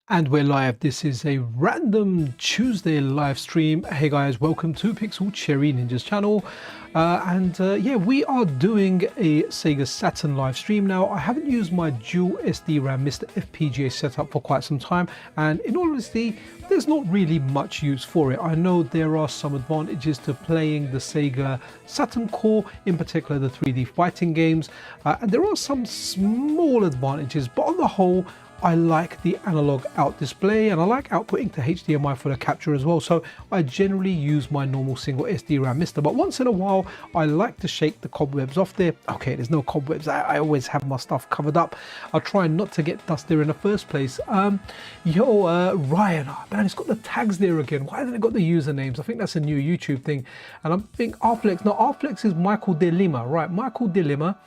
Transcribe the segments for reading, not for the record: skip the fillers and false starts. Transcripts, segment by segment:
And we're live. This is a random Tuesday live stream. Hey guys, welcome to Pixel Cherry Ninja's channel. Yeah, we are doing a Sega Saturn live stream. Now, I haven't used my dual SD RAM MiSTerFPGA setup for quite some time, and in all honesty, there's not really much use for it. I know there are some advantages to playing the Sega Saturn core, in particular the 3D fighting games, and there are some small advantages, but on the whole, I like the analog out display and I like outputting to HDMI for the capture as well. So I generally use my normal single SD RAM MiSTer, but once in a while I like to shake the cobwebs off there. Okay, there's no cobwebs. I always have my stuff covered up. I try not to get dust there in the first place. Ryan, man, it's got the tags there again. Why hasn't it got the usernames? I think that's a new YouTube thing. And I'm thinking Rflex. No, Rflex is Michael De Lima, right? Michael De Lima.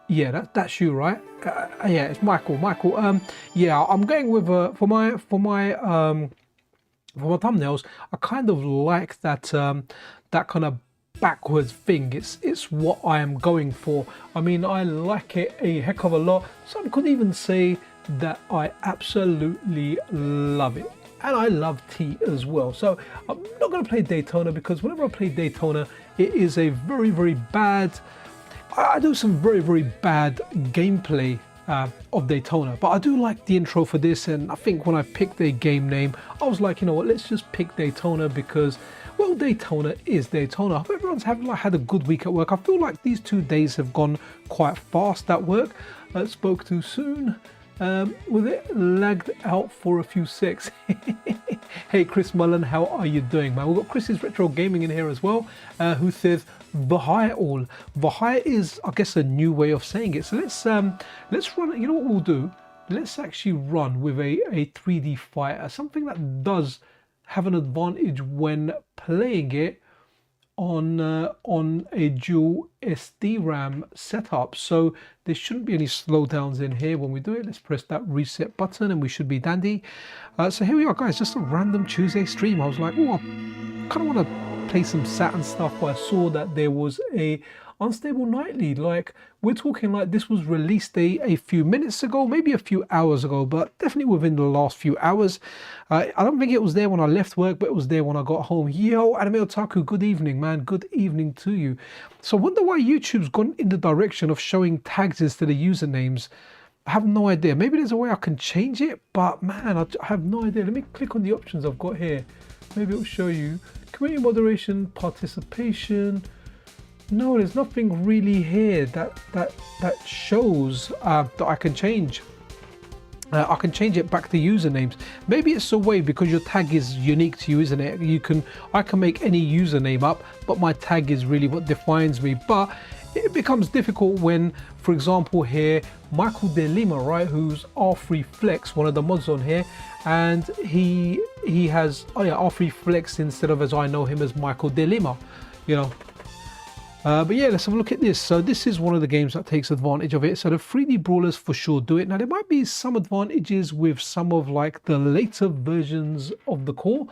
Yeah, that's you, right? Yeah, it's Michael. Yeah, I'm going with for my thumbnails. I kind of like that that kind of backwards thing. It's what I am going for. I mean, I like it a heck of a lot. Some could even say that I absolutely love it. And I love T as well. So I'm not going to play Daytona because whenever I play Daytona, it is a very, very bad. I do some very, very bad gameplay of Daytona, but I do like the intro for this, and I think when I picked the game name, I was like, you know what, let's just pick Daytona because, well, Daytona is Daytona. I hope everyone's had a good week at work. I feel like these 2 days have gone quite fast at work. Spoke too soon. With it lagged out for a few secs. Hey Chris Mullen, how are you doing, man? We've got Chris's Retro Gaming in here as well, who says O.M.A.Hei all. O.M.A.Hei is, I guess, a new way of saying it. So let's run. You know what we'll do? Let's actually run with a 3D fighter, something that does have an advantage when playing it on a dual SD RAM setup. So there shouldn't be any slowdowns in here when we do it. Let's press that reset button and we should be dandy. So here we are, guys, just a random Tuesday stream. I was like, oh, I kind of want to play some Saturn stuff, but I saw that there was a unstable nightly. Like, we're talking like this was released a few minutes ago, maybe a few hours ago, but definitely within the last few hours. I don't think it was there when I left work, but it was there when I got home. Yo, Anime Otaku, good evening, man. Good evening to you. So I wonder why YouTube's gone in the direction of showing tags instead of usernames. I have no idea. Maybe there's a way I can change it, but man, I have no idea. Let me click on the options I've got here. Maybe it'll show you community moderation, participation. No, there's nothing really here that shows that I can change. I can change it back to usernames. Maybe it's a way because your tag is unique to you, isn't it? I can make any username up, but my tag is really what defines me. But it becomes difficult when, for example, here Michael De Lima, right, who's R3 Flex, one of the mods on here, and he has R3 Flex instead of, as I know him, as Michael De Lima, you know. But yeah, let's have a look at this. So this is one of the games that takes advantage of it. So the 3D brawlers for sure do it. Now there might be some advantages with some of like the later versions of the core.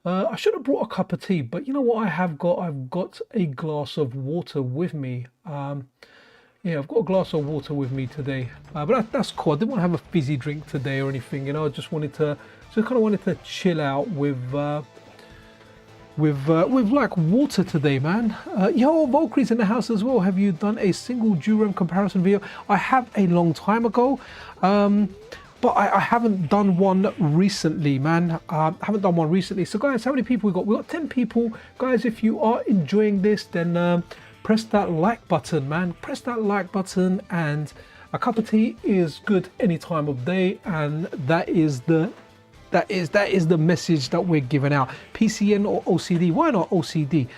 I should have brought a cup of tea, but you know what I've got a glass of water with me. Yeah, I've got a glass of water with me today. But that's cool. I didn't want to have a fizzy drink today or anything, you know. I just kind of wanted to chill out with like water today, man. Yo, Valkyrie's in the house as well. Have you done a single dual-RAM comparison video? I have a long time ago, but I haven't done one recently, man. I haven't done one recently. So guys, how many people we got? We got 10 people. Guys, if you are enjoying this, then press that like button, man. Press that like button, and a cup of tea is good any time of day, and that is the message that we're giving out. PCN or OCD? Why not OCD?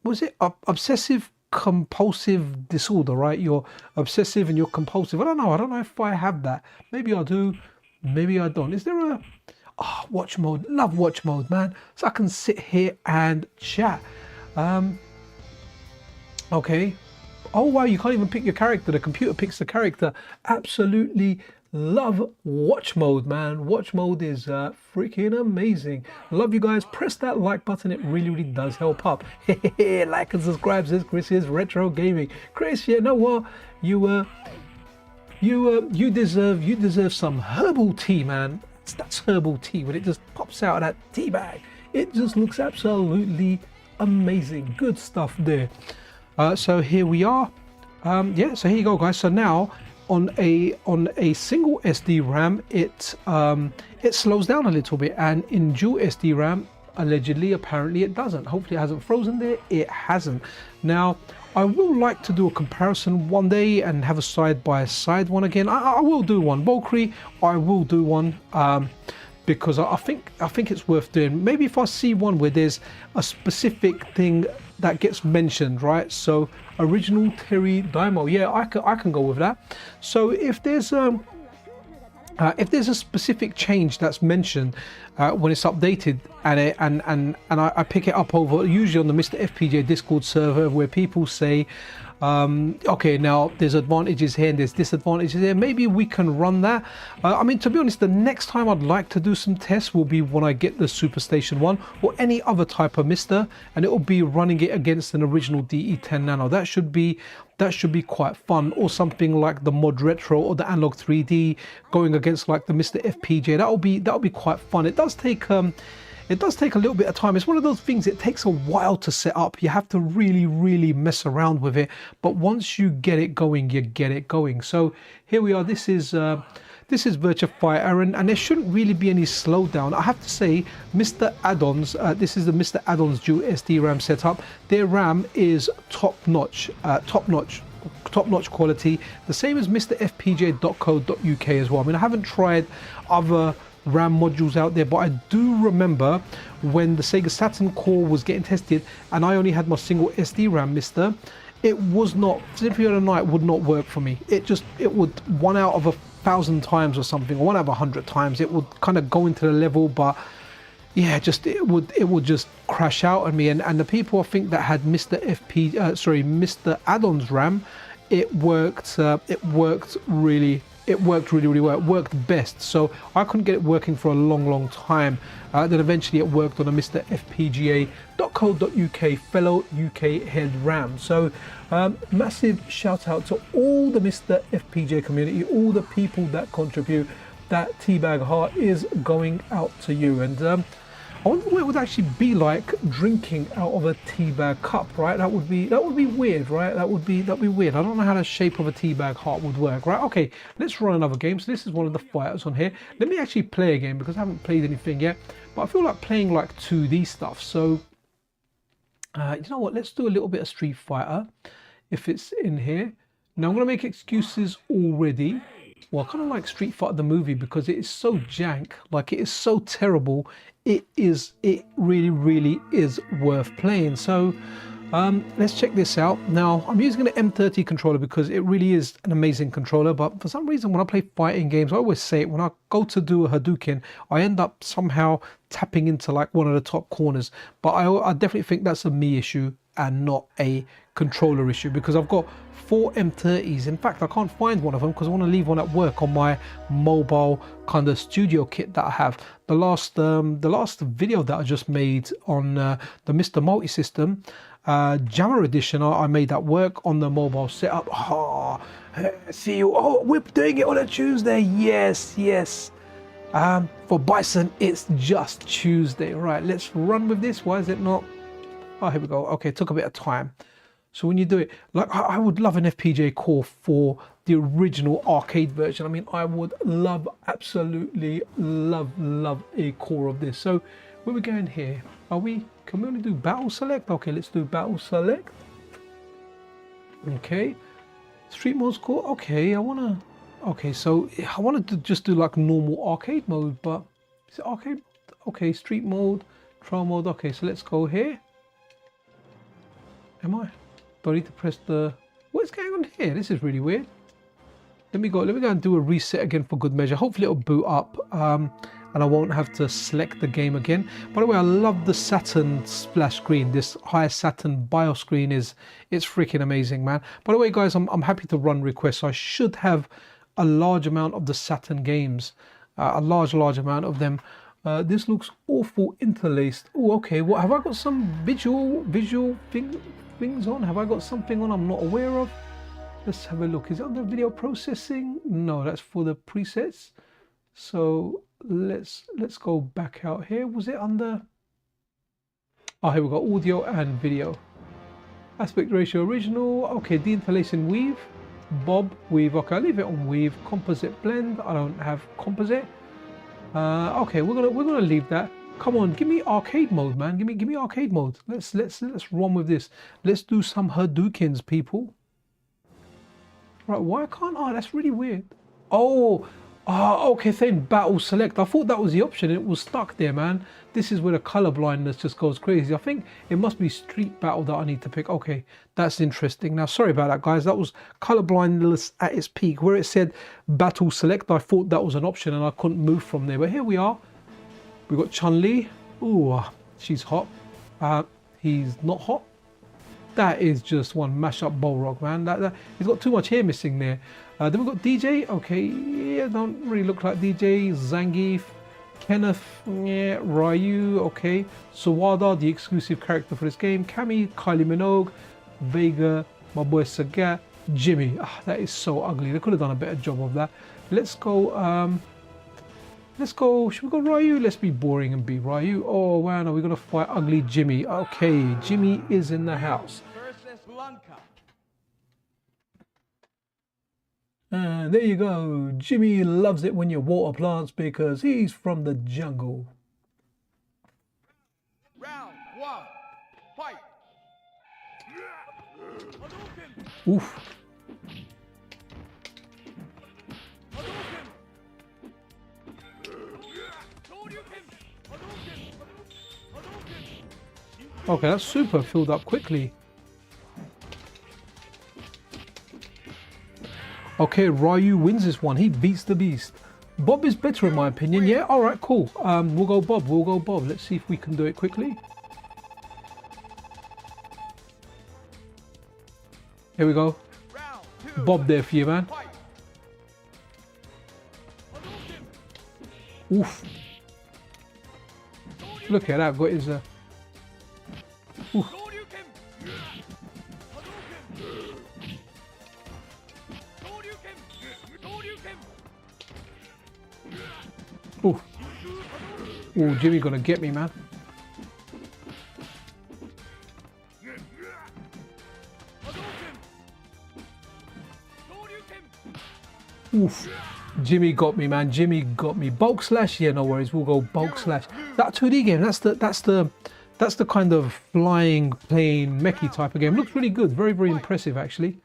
Was it obsessive compulsive disorder, right? You're obsessive and you're compulsive. I don't know if I have that. Maybe I do, maybe I don't. Is there a watch mode? Love watch mode, man. So I can sit here and chat. Okay. Oh wow, you can't even pick your character. The computer picks the character. Absolutely love watch mode, man. Watch mode is freaking amazing. Love you guys. Press that like button. It really, really does help up. Like and subscribe, says Chris's Retro Gaming. Chris, you know what? You deserve some herbal tea, man. that's herbal tea when it just pops out of that tea bag. It just looks absolutely amazing. Good stuff there. So here we are. Yeah, so here you go, guys. So now on a single SD RAM, it slows down a little bit, and in dual SD RAM, allegedly, apparently it doesn't. Hopefully it hasn't frozen there. It hasn't. Now I will like to do a comparison one day and have a side-by-side one again. I will do one. Valkyrie, I will do one, because I think it's worth doing. Maybe if I see one where there's a specific thing that gets mentioned, right? So original Terry Dymo, yeah, I can go with that. So if there's a specific change that's mentioned when it's updated, and I pick it up over, usually on the MiSTerFPGA Discord server, where people say, okay, now there's advantages here and there's disadvantages there, maybe we can run that. I mean, to be honest, the next time I'd like to do some tests will be when I get the Superstation 1 or any other type of MiSTer, and it will be running it against an original DE10 Nano. That should be quite fun. Or something like the Mod Retro or the Analog 3D going against like the MiSTerFPGA. That'll be quite fun. It does take a little bit of time. It's one of those things, it takes a while to set up. You have to really mess around with it, but once you get it going, you get it going. So here we are. This is Virtua Fighter, and there shouldn't really be any slowdown. I have to say, MiSTer add-ons, this is the MiSTer add-ons dual SD RAM setup. Their RAM is top-notch quality, the same as MiSTerFPGA.co.uk as well. I mean, I haven't tried other RAM modules out there, but I do remember when the Sega Saturn core was getting tested and I only had my single SD RAM MiSTer, it was not, Symphony of the Night would not work for me. It would 1 out of 1,000 times or something, or 1 out of 100 times, it would kind of go into the level, but yeah, it would just crash out on me. And the people I think that had MiSTer add-ons RAM, it worked really well. It worked best, so I couldn't get it working for a long time. Then eventually it worked on a MiSTerFPGA.co.uk fellow UK head RAM. So massive shout out to all the MiSTerFPGA community, all the people that contribute. That teabag heart is going out to you. And I wonder what it would actually be like drinking out of a teabag cup, right? That would be weird, right? That'd be weird. I don't know how the shape of a teabag heart would work, right? Okay, let's run another game. So this is one of the fighters on here. Let me actually play a game because I haven't played anything yet, but I feel like playing like 2D stuff. So you know what? Let's do a little bit of Street Fighter if it's in here. Now I'm gonna make excuses already. Well, I kind of like Street Fighter the movie because it is so jank, like it is so terrible. It really is worth playing. So let's check this out. Now I'm using an M30 controller because it really is an amazing controller, but for some reason when I play fighting games, I always say it, when I go to do a Hadouken, I end up somehow tapping into like one of the top corners. But I definitely think that's a me issue and not a controller issue, because I've got 4 M30s. In fact, I can't find one of them because I want to leave one at work on my mobile kind of studio kit that I have. The last video that I just made on the MiSTer multi-system Jammer edition, I made that work on the mobile setup. Oh, see you. Oh, we're doing it on a Tuesday. Yes. For Bison, it's just Tuesday. Right, let's run with this. Why is it not? Oh, here we go. Okay, it took a bit of time. So when you do it, like I would love an FPGA core for the original arcade version. I mean, I would absolutely love a core of this. So where are we going here? Can we only do battle select? Okay, let's do battle select. Okay, street mode's core. Okay, so I wanted to just do like normal arcade mode, but is it arcade? Okay, street mode, trial mode. Okay, so let's go here. Do I need to press the... What's going on here? This is really weird. Let me go and do a reset again for good measure. Hopefully it'll boot up and I won't have to select the game again. By the way, I love the Saturn splash screen. This high Saturn BIOS screen it's freaking amazing, man. By the way, guys, I'm happy to run requests. I should have a large amount of the Saturn games, a large amount of them. This looks awful interlaced. Oh, okay. What have I got? Some visual things on? Have I got something on I'm not aware of? Let's have a look. Is it under video processing? No, that's for the presets. So let's go back out here. Was it under? Oh, here we go, audio and video. Aspect ratio original. Okay, deinterlacing weave. Bob weave. Okay, I'll leave it on weave. Composite blend. I don't have composite. Okay, we're gonna leave that. Come on, give me arcade mode, man. Give me arcade mode. Let's run with this. Let's do some Hadoukens, people. Right, why can't I? That's really weird. Oh, okay, saying battle select. I thought that was the option. It was stuck there, man. This is where the color blindness just goes crazy. I think it must be street battle that I need to pick. Okay, that's interesting. Now, sorry about that, guys. That was color blindness at its peak. Where it said battle select, I thought that was an option and I couldn't move from there. But here we are. We've got Chun-Li. Ooh, she's hot. He's not hot. That is just one mash-up Balrog, man. He's got too much hair missing there. Then we've got DJ. Okay, yeah, don't really look like DJ. Zangief, Kenneth, yeah, Ryu. Okay, Sawada, the exclusive character for this game. Cammy, Kylie Minogue, Vega, my boy Saga, Jimmy. That is so ugly. They could have done a better job of that. Let's go. Should we go Ryu? Let's be boring and be Ryu. Oh wow, no, we're gonna fight ugly Jimmy. Okay, Jimmy is in the house. And there you go. Jimmy loves it when you water plants because he's from the jungle. Round one, fight. Oof. Okay, that's super filled up quickly. Okay, Ryu wins this one. He beats the beast. Bob is better in my opinion. Yeah, all right, cool. We'll go Bob. We'll go Bob. Let's see if we can do it quickly. Here we go. Bob there for you, man. Oof. Look at that. Got his... Oof. Ooh. Ooh, Jimmy gonna get me, man. Oof. Jimmy got me, man. Jimmy got me. Bulk slash, yeah, no worries. We'll go bulk slash. That 2D game, that's the kind of flying plane mechy type of game. Looks really good. Very, very impressive actually.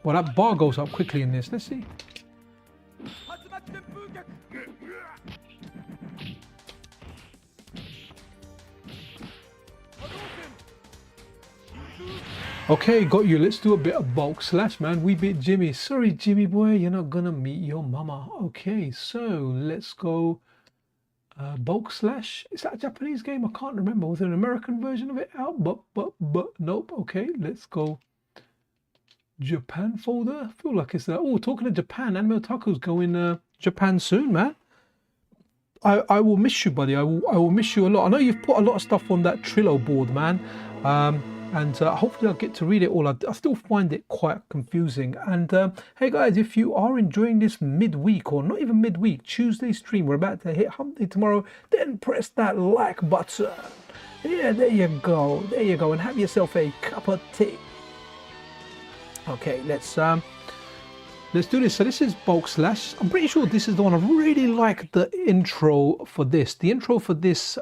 Well, that bar goes up quickly in this. Let's see. Okay, got you. Let's do a bit of bulk slash, man. We beat Jimmy. Sorry, Jimmy boy, you're not gonna meet your mama. Okay, so let's go bulk slash. Is that a Japanese game? I can't remember. Was there an American version of it out? But nope. Okay, let's go Japan folder. I feel like it's that. Oh, talking of Japan, Anime Otaku's going Japan soon, man. I will miss you, buddy. I will miss you a lot. I know you've put a lot of stuff on that Trello board, man. And hopefully I'll get to read it all. I still find it quite confusing. And hey guys, if you are enjoying this midweek, or not even midweek, Tuesday stream, we're about to hit hump day tomorrow, then press that like button. Yeah, there you go. There you go. And have yourself a cup of tea. Okay, let's do this. So this is bulk slash. I'm pretty sure this is the one. I really like the intro for this. The intro for this,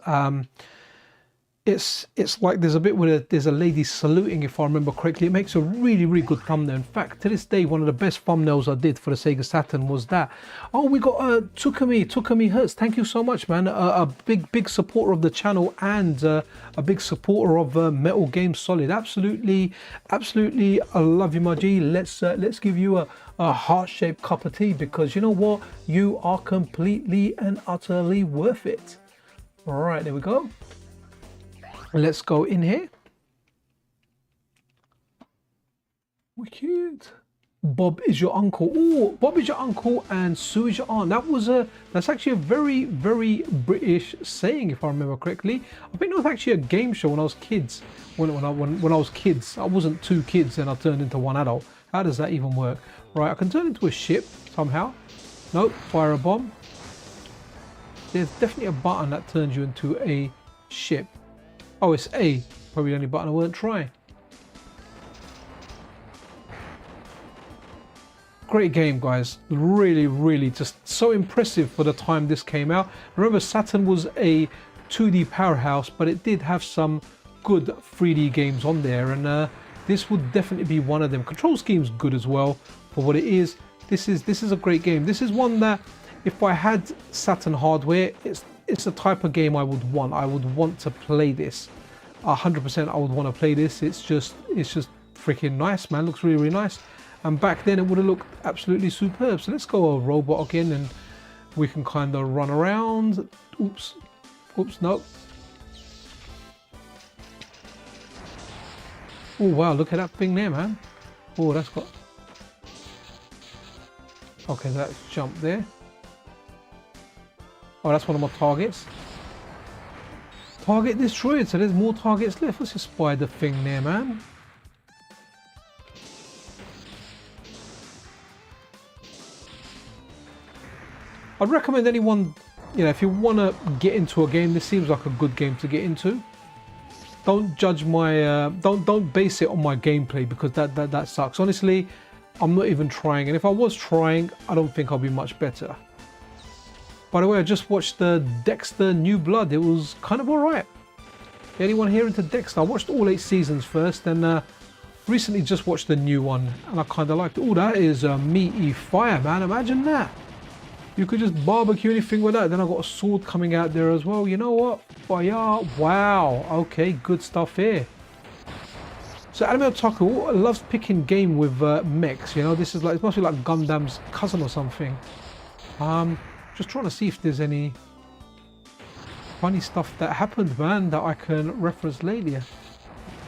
it's like there's a bit where there's a lady saluting, if I remember correctly. It makes a really, really good thumbnail. In fact, to this day, one of the best thumbnails I did for the Sega Saturn was that. Oh, we got Tukumi Hertz. Thank you so much, man. A big supporter of the channel and a big supporter of Metal Game Solid. Absolutely, I love you, my G. Let's give you a heart-shaped cup of tea, because you know what? You are completely and utterly worth it. All right, there we go. Let's go in here. Wicked. Bob is your uncle. Oh, Bob is your uncle and Sue is your aunt. That's actually a very, very British saying, if I remember correctly. I think it was actually a game show when I was kids. When I was kids, I wasn't two kids and I turned into one adult. How does that even work? Right, I can turn into a ship somehow. Nope, fire a bomb. There's definitely a button that turns you into a ship. Oh, it's A. Probably the only button I weren't trying. Great game, guys. Really, really just so impressive for the time this came out. Remember, Saturn was a 2D powerhouse, but it did have some good 3D games on there, and this would definitely be one of them. Control scheme's good as well for what it is. This is a great game. This is one that if I had Saturn hardware, it's the type of game I would want. I would want to play this. 100% I would want to play this. It's just freaking nice, man. Looks really, really nice. And back then it would have looked absolutely superb. So let's go a robot again, and we can kind of run around. Oops, no. Oh wow, look at that thing there, man. Oh, that's got... Okay, that's jump there. Oh, that's one of my targets. Target destroyed, so there's more targets left. Let's just spy the thing there, man. I'd recommend anyone, you know, if you want to get into a game, this seems like a good game to get into. Don't judge my, don't base it on my gameplay, because that sucks. Honestly, I'm not even trying, and if I was trying, I don't think I'll be much better. By the way, I just watched the Dexter New Blood. It was kind of alright. Anyone here into Dexter? I watched all 8 seasons first, and recently just watched the new one, and I kind of liked it. Oh, that is a meaty fire, man. Imagine that. You could just barbecue anything with that. Then I got a sword coming out there as well. You know what? Fire. Wow. Okay, good stuff here. So Aleem Tayyab loves picking game with mechs. You know, this is like, it must be like Gundam's cousin or something. Just trying to see if there's any funny stuff that happened, man, that I can reference later.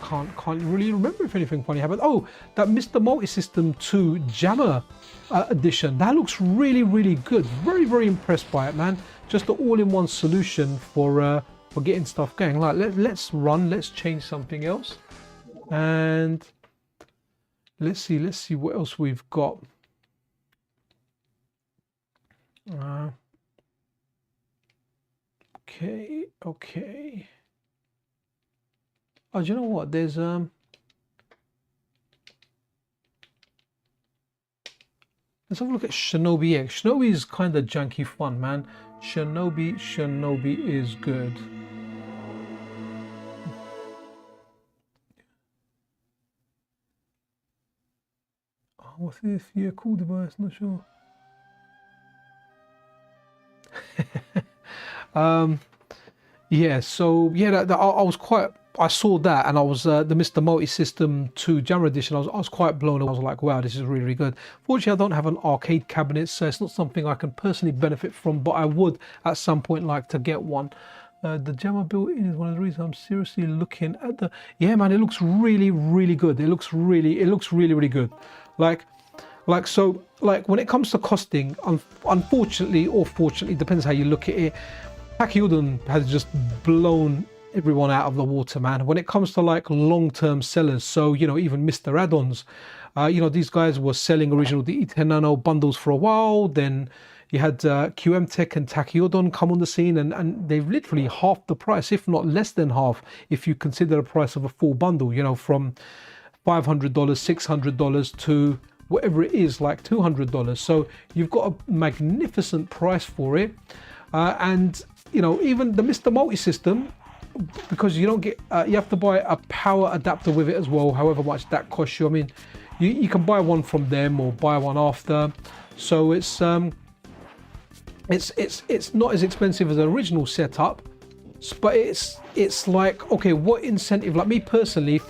Can't really remember if anything funny happened. Oh, that MiSTer Multi-System 2 Jammer edition. That looks really, really good. Very, very impressed by it, man. Just an all-in-one solution for getting stuff going. Like, let's run. Let's change something else, and let's see what else we've got. Okay. Oh, do you know what? There's let's have a look at Shinobi X. Shinobi is kind of janky fun, man. Shinobi is good. Oh, what's this? Yeah, cool device. Not sure. Yeah. So yeah, I was quite. I saw that, and I was the MiSTer Multi-System 2 Jammer Edition. I was quite blown away. I was like, wow, this is really, really good. Fortunately, I don't have an arcade cabinet, so it's not something I can personally benefit from, but I would at some point like to get one. The Jammer built-in is one of the reasons I'm seriously looking at the... Yeah, man, it looks really, really good. It looks really, really good. Like when it comes to costing, unfortunately or fortunately, depends how you look at it, Takayudon has just blown everyone out of the water, man, when it comes to like long-term sellers. So, you know, even MiSTer add-ons, you know, these guys were selling original D10 Nano bundles for a while. Then you had QM Tech and Takayudon come on the scene, and they've literally halved the price, if not less than half, if you consider the price of a full bundle, you know, from $500, $600 to whatever it is, like $200. So you've got a magnificent price for it. And, you know, even the MiSTer Multi-System, because you don't get you have to buy a power adapter with it as well, however much that costs you. I mean, you can buy one from them or buy one after, so it's not as expensive as the original setup, but it's like, okay, what incentive? Like me personally,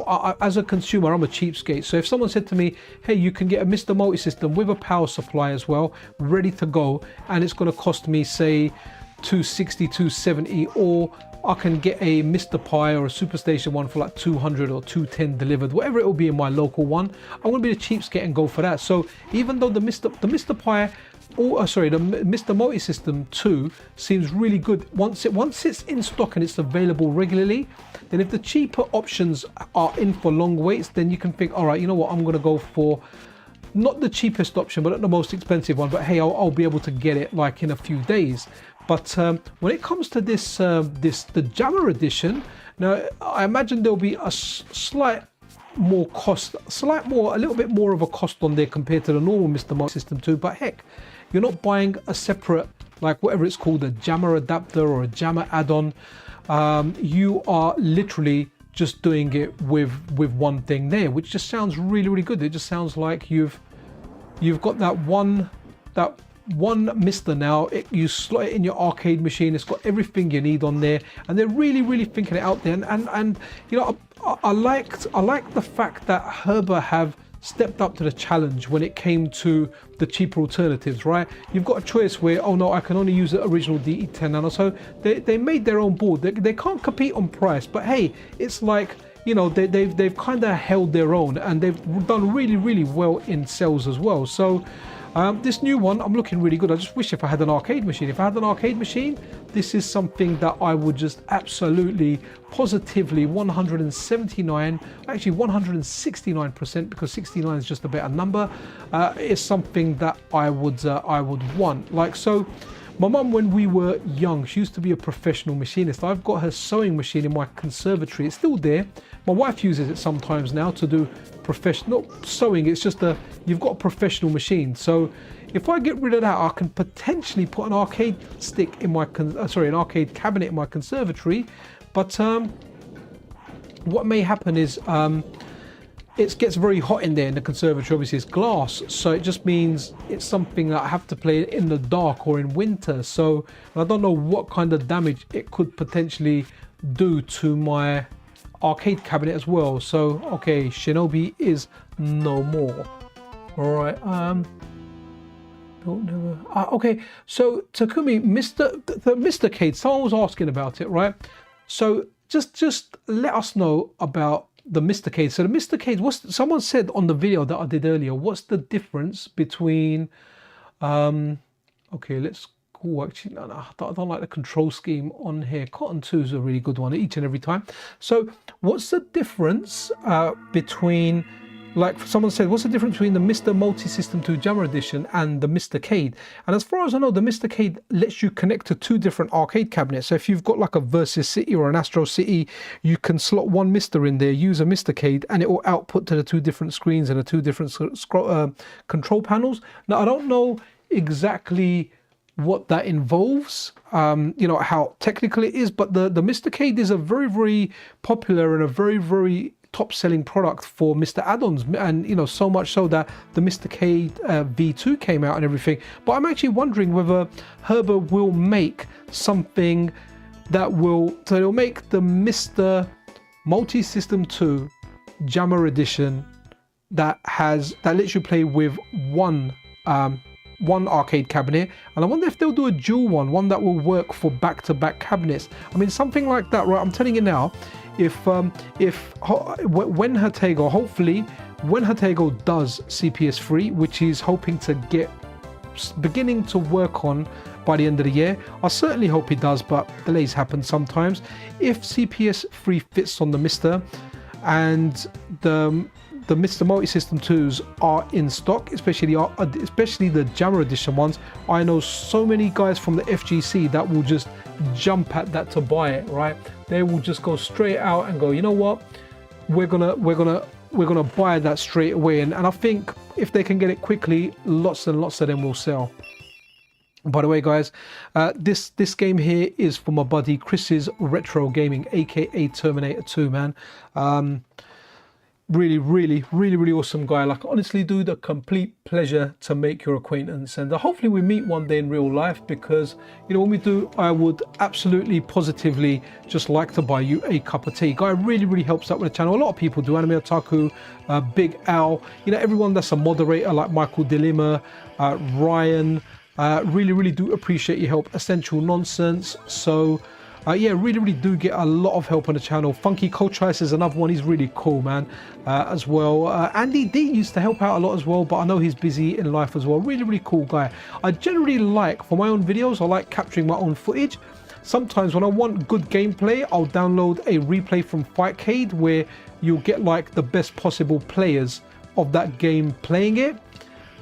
as a consumer, I'm a cheapskate. So if someone said to me, hey, you can get a MiSTer Multi-System with a power supply as well, ready to go, and it's going to cost me say $260, $270, or I can get a MiSTer Pi or a Superstation one for like $200 or $210 delivered, whatever it will be in my local one. I'm going to be the cheapskate and go for that. So even though the MiSTer Pi, or sorry, the MiSTer Multi-System 2 seems really good once it's in stock and it's available regularly, then if the cheaper options are in for long waits, then you can think, all right, you know what, I'm going to go for not the cheapest option, but not the most expensive one. But hey, I'll be able to get it like in a few days. But when it comes to the Jammer edition, now I imagine there'll be a slight more cost, a little bit more of a cost on there compared to the normal MiSTer Multi-System 2. But heck, you're not buying a separate, like whatever it's called, a jammer adapter or a jammer add-on. You are literally just doing it with one thing there, which just sounds really, really good. It just sounds like you've got that one MiSTer now. You slot it in your arcade machine. It's got everything you need on there, and they're really, really thinking it out there. And you know, I like the fact that Herba have stepped up to the challenge when it came to the cheaper alternatives, right? You've got a choice where, oh no, I can only use the original DE10 Nano. So they made their own board. They can't compete on price, but hey, it's like, you know, they've kind of held their own, and they've done really, really well in sales as well. So this new one, I'm looking really good. I just wish if I had an arcade machine. If I had an arcade machine, this is something that I would just absolutely, positively 179, actually 169%, because 69 is just a better number. It's something that I would want. Like, so my mum, when we were young, she used to be a professional machinist. I've got her sewing machine in my conservatory. It's still there. My wife uses it sometimes now to do professional sewing. It's just you've got a professional machine. So if I get rid of that, I can potentially put an arcade stick in my an arcade cabinet in my conservatory. But what may happen is it gets very hot in there in the conservatory. Obviously it's glass, so it just means it's something that I have to play in the dark or in winter. So I don't know what kind of damage it could potentially do to my arcade cabinet as well. So okay, Shinobi is no more. All right, don't know. Okay, so Takumi, the MiSTer Cade, someone was asking about it, right? So just let us know about the MiSTer Cade. So the MiSTer Cade, someone said on the video that I did earlier, what's the difference between okay, let's go, actually no, I don't like the control scheme on here. Cotton 2 is a really good one each and every time. So what's the difference between, like someone said, what's the difference between the MiSTer Multi-System 2 Jammer Edition and the MiSTer Cade? And as far as I know, the MiSTer Cade lets you connect to 2 different arcade cabinets. So if you've got like a Versus City or an Astro City, you can slot one MiSTer in there, use a MiSTer Cade, and it will output to the 2 different screens and the 2 different control panels. Now, I don't know exactly what that involves, you know, how technical it is, but the MiSTer Cade is a very, very popular and a very, very top-selling product for MiSTer add-ons, and you know, so much so that the MiSTer Cade V2 came out and everything. But I'm actually wondering whether Herba will make something that will, so it'll make the MiSTer Multi-System 2 Jammer Edition that lets you play with one arcade cabinet, and I wonder if they'll do a dual one that will work for back-to-back cabinets. I mean, something like that, right? I'm telling you now, when Hertego, hopefully when Hertego does CPS3, which he's hoping to get beginning to work on by the end of the year, I certainly hope he does, but delays happen sometimes. If CPS3 fits on the MiSTer and the MiSTer Multi-System 2s are in stock, especially the Jammer Edition ones, I know so many guys from the FGC that will just jump at that to buy it, right? They will just go straight out and go, you know what, we're gonna buy that straight away. And I think if they can get it quickly, lots and lots of them will sell. By the way, guys, this game here is for my buddy Chris's Retro Gaming, aka Terminator 2, man. Really, really, really, really awesome guy. Like, honestly, dude, a complete pleasure to make your acquaintance, and hopefully we meet one day in real life, because you know, when we do, I would absolutely positively just like to buy you a cup of tea. Guy really, really helps out with the channel. A lot of people do. Anime Otaku, Big Al, you know, everyone that's a moderator like Michael Delima, Ryan, really, really do appreciate your help. Essential Nonsense. So yeah, really, really do get a lot of help on the channel. Funky Coltrice is another one. He's really cool, man, as well. Andy D used to help out a lot as well, but I know he's busy in life as well. Really, really cool guy. I generally like, for my own videos, I like capturing my own footage. Sometimes when I want good gameplay, I'll download a replay from Fightcade, where you'll get like the best possible players of that game playing it.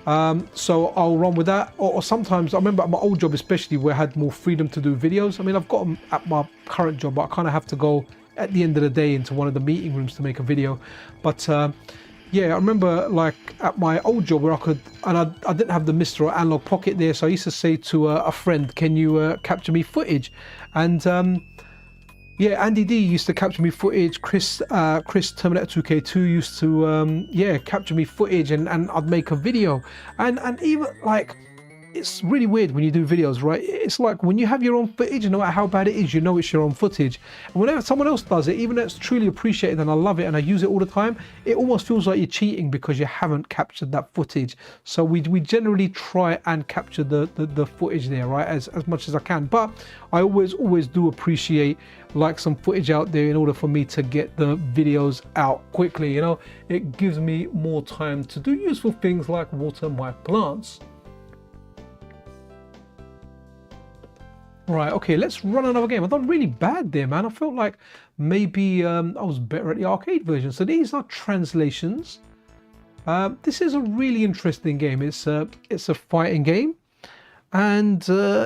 So I'll run with that, or sometimes I remember at my old job especially where I had more freedom to do videos. I mean, I've got them at my current job, but I kind of have to go at the end of the day into one of the meeting rooms to make a video. But yeah, I remember like at my old job where I could, and I didn't have the MiSTer or analog pocket there, so I used to say to a friend, can you capture me footage? And yeah, Andy D used to capture me footage. Chris Terminator 2K2 used to yeah, capture me footage, and I'd make a video. And even like, it's really weird when you do videos, right? It's like when you have your own footage, no matter how bad it is, you know it's your own footage. And whenever someone else does it, even though it's truly appreciated and I love it and I use it all the time, it almost feels like you're cheating because you haven't captured that footage. So we generally try and capture the footage there, right, as much as I can. But I always do appreciate like some footage out there in order for me to get the videos out quickly. You know, it gives me more time to do useful things like water my plants. Right, okay, let's run another game. I've done really bad there, man. I felt like maybe I was better at the arcade version. So these are translations. This is a really interesting game. It's a fighting game, and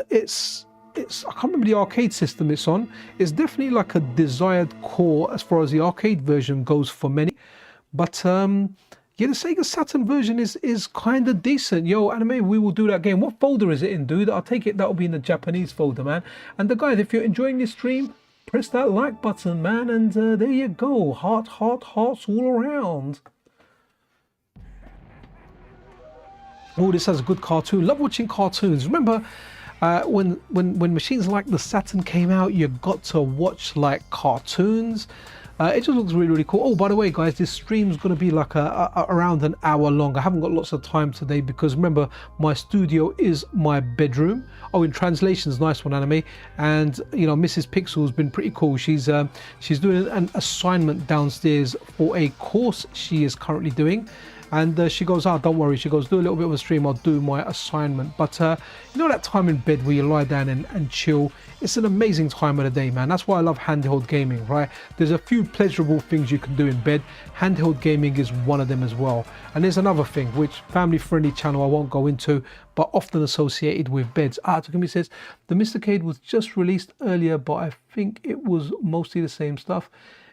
it's I can't remember the arcade system it's on. It's definitely like a desired core as far as the arcade version goes for many, but yeah, the Sega Saturn version is kind of decent. Yo, Anime, we will do that game. What folder is it in, dude? I'll take it that'll be in the Japanese folder, man. And the guys, if you're enjoying this stream, press that like button, man. And there you go. Hearts all around. Oh, this has a good cartoon. Love watching cartoons. Remember when machines like the Saturn came out, you got to watch like cartoons. It just looks really cool. Oh, by the way, guys, this stream's going to be like around an hour long. I haven't got lots of time today because remember, my studio is my bedroom. Oh, in translations, nice one, Anime. And you know, Mrs. Pixel's been pretty cool. She's doing an assignment downstairs for a course she is currently doing. And she goes, oh, don't worry. She goes, do a little bit of a stream. I'll do my assignment. But you know that time in bed where you lie down and chill? It's an amazing time of the day, man. That's why I love handheld gaming, right? There's a few pleasurable things you can do in bed. Handheld gaming is one of them as well. And there's another thing, which family-friendly channel I won't go into, but often associated with beds. Takumi says, the MiSTercade was just released earlier, but I think it was mostly the same stuff.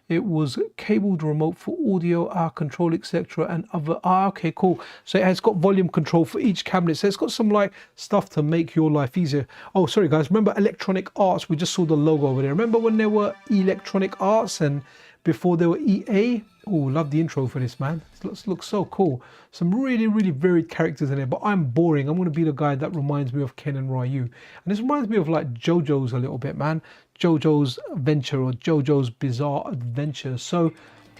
It was cabled remote for audio, control, etc. and other. Okay, cool. So it has got volume control for each cabinet. So it's got some like stuff to make your life easier. Oh, sorry guys. Remember Electronic Arts? We just saw the logo over there. Remember when there were Electronic Arts and before there were EA? Oh, love the intro for this, man. It looks so cool. Some really varied characters in there, but I'm boring. I'm going to be the guy that reminds me of Ken and Ryu. And this reminds me of like JoJo's a little bit, man. JoJo's Adventure or JoJo's Bizarre Adventure. So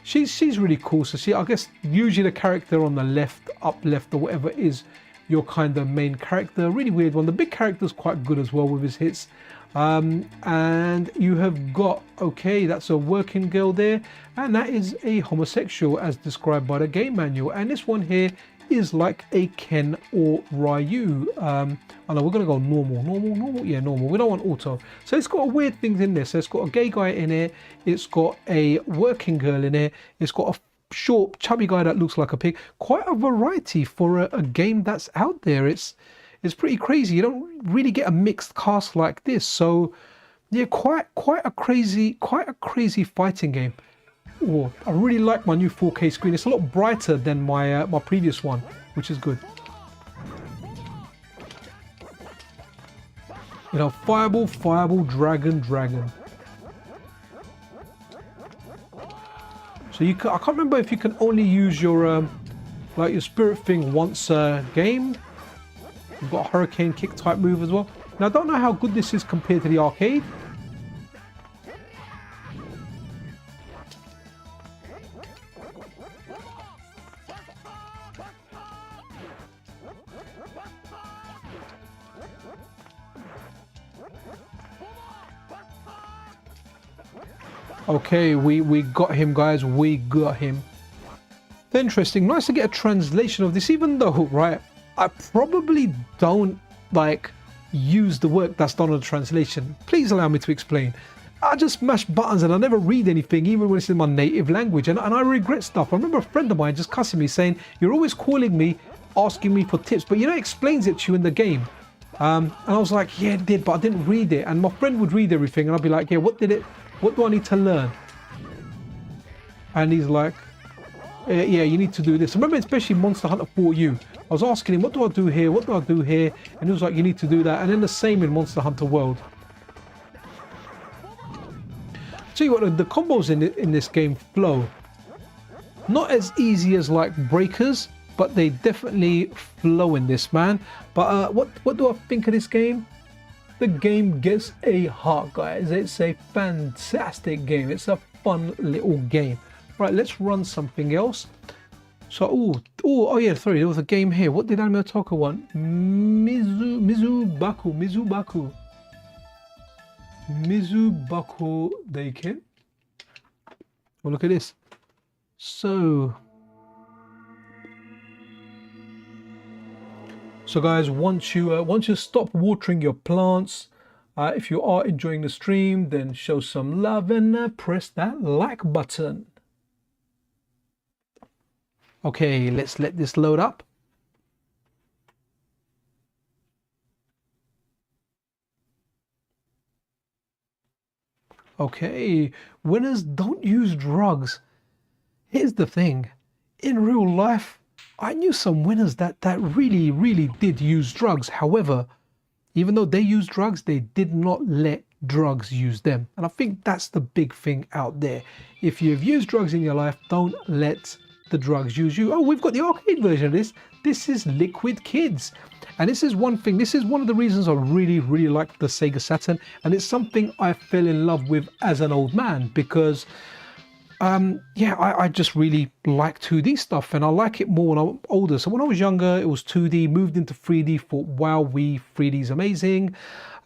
she's really cool. So see, I guess usually the character on the left, up left or whatever is your kind of main character. Really weird one. The big character's quite good as well with his hits. And you have got, okay, that's a working girl there, and that is a homosexual as described by the game manual. And this one here is like a Ken or Ryu. I know we're gonna go normal, yeah, normal. We don't want auto. So it's got weird things in there. So it's got a gay guy in here, it's got a working girl in here, it's got a short chubby guy that looks like a pig. Quite a variety for a game that's out there. It's pretty crazy. You don't really get a mixed cast like this. So yeah, quite a crazy fighting game. Oh, I really like my new 4K screen. It's a lot brighter than my my previous one, which is good. You know, fireball, dragon. So you can, I can't remember if you can only use your like your spirit thing once a game. You've got a hurricane kick type move as well. Now I don't know how good this is compared to the arcade. Okay, we got him, guys. We got him. Interesting. Nice to get a translation of this, even though, right, I probably don't like use the work that's done on the translation. Please allow me to explain. I just mash buttons and I never read anything, even when it's in my native language, and I regret stuff. I remember a friend of mine just cussing me saying, you're always calling me asking me for tips, but you know, it explains it to you in the game. And I was like, yeah, it did, but I didn't read it. And my friend would read everything, and I'd be like, yeah, what do I need to learn? And he's like, yeah, you need to do this. I remember, especially Monster Hunter 4U, I was asking him, what do I do here? What do I do here? And he was like, you need to do that. And then the same in Monster Hunter World. Tell you what, the combos in this game flow. Not as easy as like Breakers, but they definitely flow in this, man. But what do I think of this game? The game gets a heart, guys. It's a fantastic game. It's a fun little game. Right, let's run something else. So, oh yeah, sorry, there was a game here. What did Aleem Tayyab want? Mizubaku Daiken. Well, look at this. So guys, once you stop watering your plants, if you are enjoying the stream, then show some love and press that like button. Okay, let's let this load up. Okay, winners don't use drugs. Here's the thing, in real life, I knew some winners that really did use drugs. However, even though they used drugs, they did not let drugs use them. And I think that's the big thing out there. If you've used drugs in your life, don't let the drugs use you. Oh, we've got the arcade version of this. This is Liquid Kids. And this is one thing, this is one of the reasons I really like the Sega Saturn. And it's something I fell in love with as an old man, because yeah, I just really like 2D stuff, and I like it more when I'm older. So when I was younger, it was 2D, moved into 3D, thought, wow, 3D is amazing.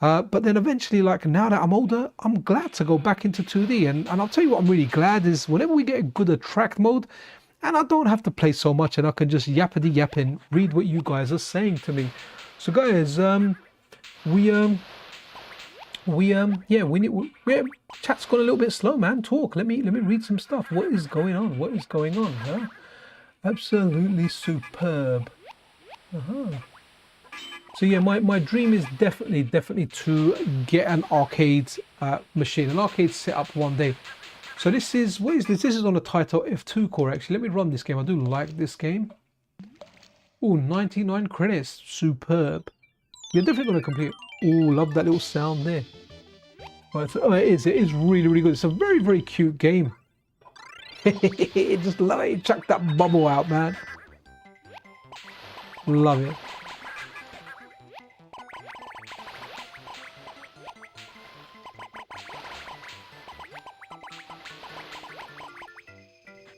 But then eventually, like now that I'm older, I'm glad to go back into 2D. And I'll tell you what I'm really glad is whenever we get a good attract mode, and I don't have to play so much, and I can just yappity yap and read what you guys are saying to me. So guys, chat's gone a little bit slow, man. Talk. Let me read some stuff. What is going on? What is going on? Huh? Absolutely superb. So yeah, my dream is definitely to get an arcade machine, an arcade setup one day. So this is, what is this? This is on a Taito F2 core, actually. Let me run this game. I do like this game. Oh, 99 credits. Superb. You're definitely going to complete. Oh, love that little sound there. Right, so, it is really good. It's a very cute game. Just love it. Chuck that bubble out, man. Love it.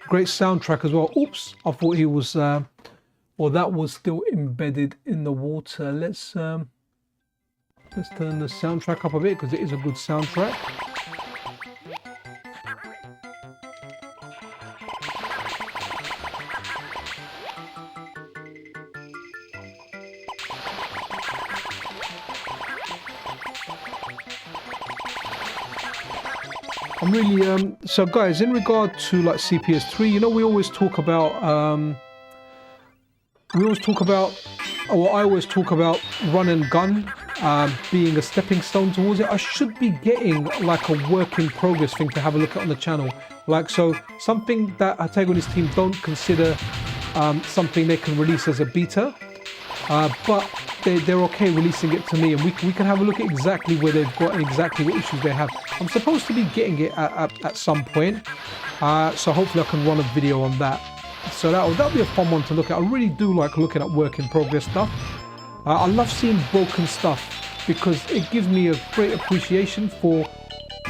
Great soundtrack as well. Oops, I thought he was, or that was still embedded in the water. Let's turn the soundtrack up a bit because it is a good soundtrack. I'm really so guys, in regard to like CPS3, you know, we always talk about or I always talk about run and gun being a stepping stone towards it. I should be getting like a work in progress thing to have a look at on the channel, like, so something that O.M.A.Hei and his team don't consider something they can release as a beta, but they're okay releasing it to me, and we can have a look at exactly where they've got and exactly what issues they have. I'm supposed to be getting it at some point, so hopefully I can run a video on that. So that'll be a fun one to look at. I really do like looking at work in progress stuff. I love seeing broken stuff because it gives me a great appreciation for,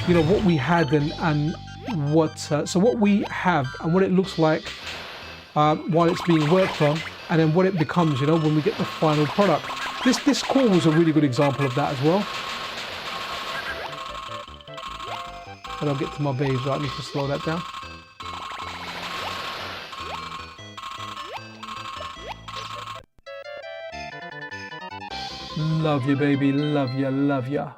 you know, what we had and what so what we have and what it looks like while it's being worked on, and then what it becomes, you know, when we get the final product. This core was a really good example of that as well. And I'll get to my babes, right? I need to slow that down. Love you, baby. Love ya, love ya.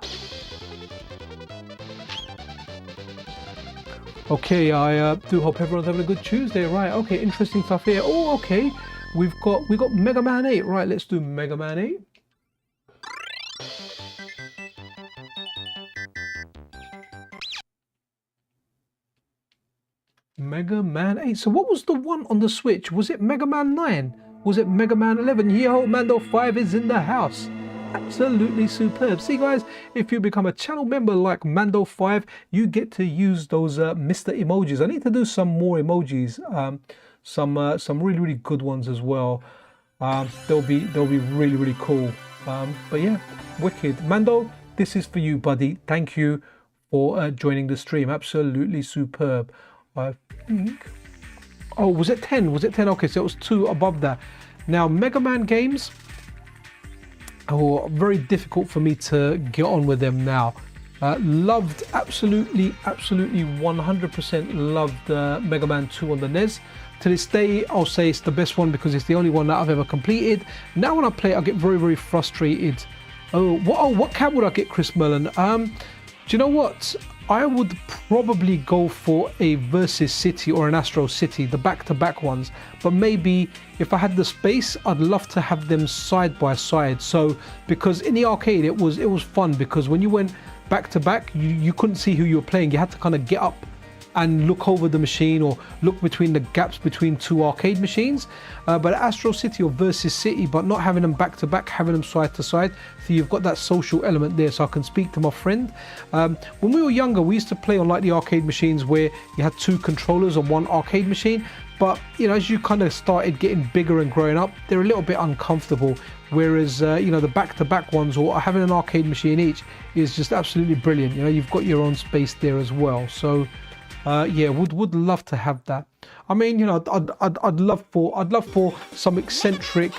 Okay, I do hope everyone's having a good Tuesday, right? Okay, interesting stuff here. Oh, okay. we got Mega Man 8. Right, let's do Mega Man 8. Mega Man 8. So what was the one on the Switch? Was it Mega Man 9? Was it Mega Man 11? Yo, Mando 5 is in the house. Absolutely superb. See guys, if you become a channel member like Mando 5, you get to use those MiSTer emojis. I need to do some more emojis, some really good ones as well. They'll be really cool. But yeah, wicked. Mando, this is for you, buddy. Thank you for joining the stream. Absolutely superb. I think, oh, was it 10? Was it 10? Okay, so it was 2 above that. Now Mega Man games, oh, very difficult for me to get on with them now. Loved, absolutely 100% loved Mega Man 2 on the NES. To this day, I'll say it's the best one because it's the only one that I've ever completed. Now when I play, I get very frustrated. Oh, what cab would I get, Chris Merlin? Do you know what? I would probably go for a Versus City or an Astro City, the back-to-back ones. But maybe if I had the space, I'd love to have them side by side. So because in the arcade, it was fun because when you went back to back, you couldn't see who you were playing. You had to kind of get up and look over the machine or look between the gaps between 2 arcade machines. But Astro City or Versus City, but not having them back to back, having them side to side, so you've got that social element there, so I can speak to my friend. When we were younger, we used to play on like the arcade machines where you had 2 controllers on one arcade machine, but you know, as you kind of started getting bigger and growing up, they're a little bit uncomfortable. Whereas you know, the back-to-back ones or having an arcade machine each is just absolutely brilliant. You know, you've got your own space there as well. So yeah, would love to have that. I mean, you know, I'd love for some eccentric,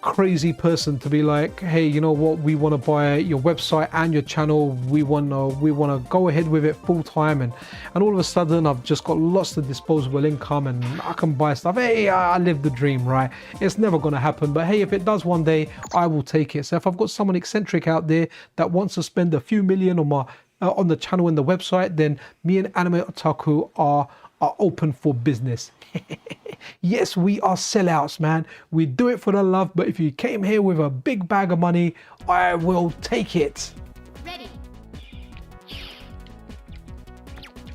crazy person to be like, hey, you know what, we want to buy your website and your channel. We want to go ahead with it full time, and all of a sudden I've just got lots of disposable income and I can buy stuff. Hey, I live the dream, right? It's never going to happen, but hey, if it does one day, I will take it. So if I've got someone eccentric out there that wants to spend a few million on my on the channel and the website, then me and Anime Otaku are open for business. Yes, we are sellouts, man. We do it for the love, but if you came here with a big bag of money, I will take it. Ready.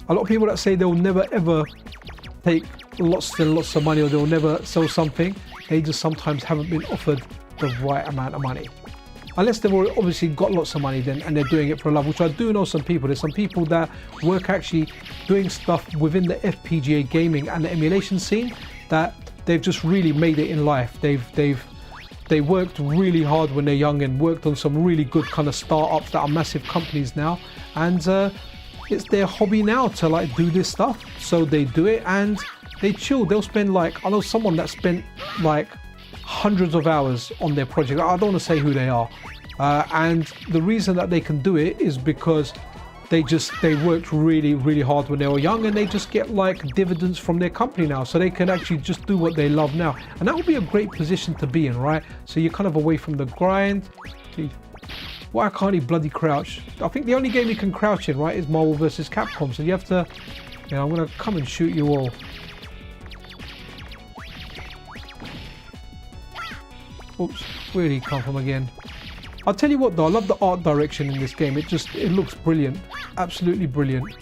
A lot of people that say they'll never ever take lots and lots of money, or they'll never sell something, they just sometimes haven't been offered the right amount of money. Unless they've already obviously got lots of money then, and they're doing it for love, which I do know some people. There's some people that work actually doing stuff within the FPGA gaming and the emulation scene that they've just really made it in life. They worked really hard when they're young and worked on some really good kind of startups that are massive companies now, and it's their hobby now to like do this stuff. So they do it and they chill. They'll spend like, I know someone that spent like hundreds of hours on their project. I don't want to say who they are, and the reason that they can do it is because they worked really hard when they were young, and they just get like dividends from their company now, so they can actually just do what they love now. And that would be a great position to be in, right? So you're kind of away from the grind. Why can't he bloody crouch? I think the only game you can crouch in, right, is Marvel vs. Capcom, so you have to, you know, I'm gonna come and shoot you all. Oops, where did he come from again? I'll tell you what though, I love the art direction in this game. It looks brilliant. Absolutely brilliant.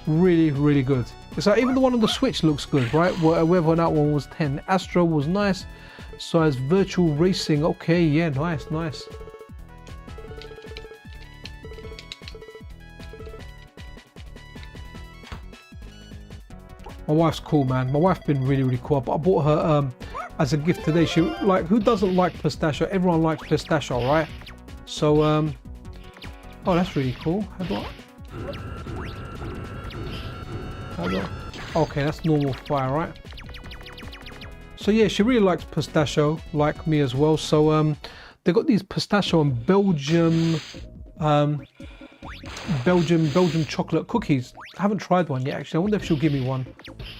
Really good. It's like even the one on the Switch looks good, right? Whether that one was 10. Astro was nice. So as virtual racing, okay, yeah, nice. My wife's cool, man. My wife's been really cool. I bought her as a gift today. She like, who doesn't like pistachio? Everyone likes pistachio, right? So oh, that's really cool. How do I? Okay, that's normal fire, right? So yeah, she really likes pistachio, like me as well. So they got these pistachio and Belgium chocolate cookies. I haven't tried one yet, actually. I wonder if she'll give me one.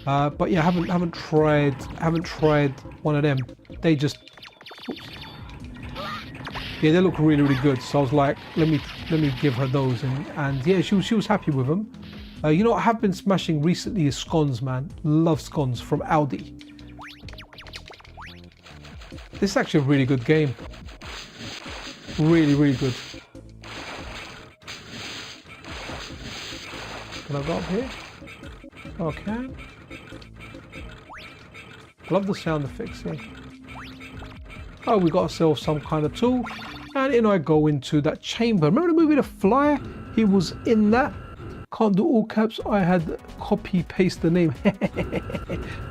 But yeah, I haven't tried one of them. They just, oops. Yeah, they look really good. So I was like, let me give her those, and yeah, she was happy with them. You know what I have been smashing recently is scones, man. Love scones from Audi. This is actually a really good game. Really, really good. Can I go up here? Okay. Love the sound effects here. Oh, we got ourselves some kind of tool. And in I go into that chamber. Remember the movie The Fly? He was in that. Can't do all caps. I had copy paste the name.